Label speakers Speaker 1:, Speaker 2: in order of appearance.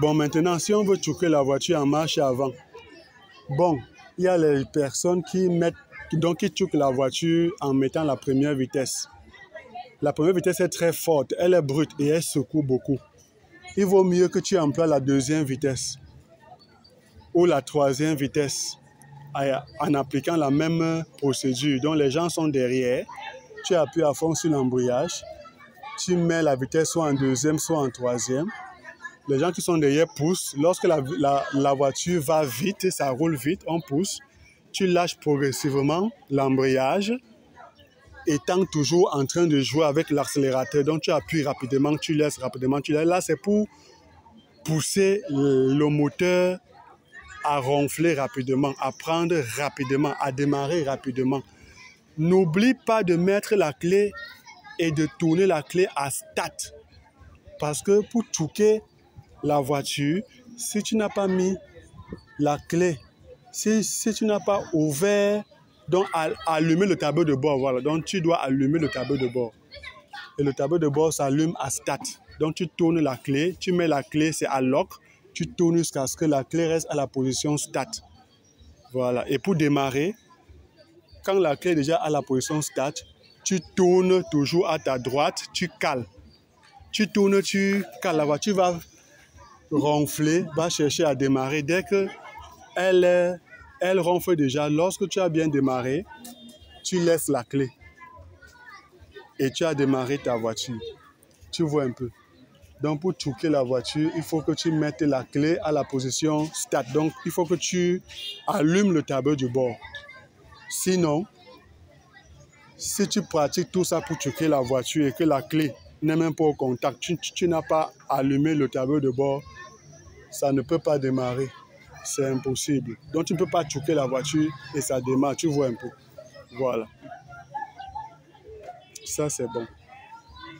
Speaker 1: Bon, maintenant, si on veut choquer la voiture en marche avant, bon, il y a les personnes qui choquent la voiture en mettant la première vitesse. La première vitesse est très forte, elle est brute et elle secoue beaucoup. Il vaut mieux que tu emploies la deuxième vitesse ou la troisième vitesse en appliquant la même procédure. Donc les gens sont derrière, tu appuies à fond sur l'embrayage, tu mets la vitesse soit en deuxième, soit en troisième. Les gens qui sont derrière poussent. Lorsque la voiture va vite, ça roule vite, on pousse. Tu lâches progressivement l'embrayage, étant toujours en train de jouer avec l'accélérateur. Donc tu appuies rapidement, tu laisses rapidement, tu laisses. Là, c'est pour pousser le moteur à ronfler rapidement, à prendre rapidement, à démarrer rapidement. N'oublie pas de mettre la clé et de tourner la clé à start. Parce que pour choquer la voiture, si tu n'as pas mis la clé, si tu n'as pas ouvert, donc allumer le tableau de bord, voilà. Donc tu dois allumer le tableau de bord. Et le tableau de bord s'allume à start. Donc tu tournes la clé, tu mets la clé, c'est à lock, tu tournes jusqu'à ce que la clé reste à la position start. Voilà. Et pour démarrer, quand la clé est déjà à la position start, tu tournes toujours à ta droite, tu cales. Tu tournes, tu cales. La voiture va ronfler, va chercher à démarrer. Dès que elle ronfle déjà, lorsque tu as bien démarré, tu laisses la clé et tu as démarré ta voiture. Tu vois un peu. Donc pour choquer la voiture, il faut que tu mettes la clé à la position start. Donc il faut que tu allumes le tableau de bord. Sinon, si tu pratiques tout ça pour choquer la voiture et que la clé n'est même pas au contact, tu n'as pas allumé le tableau de bord, ça ne peut pas démarrer. C'est impossible. Donc tu ne peux pas choquer la voiture et ça démarre. Tu vois un peu. Voilà. Ça, c'est bon.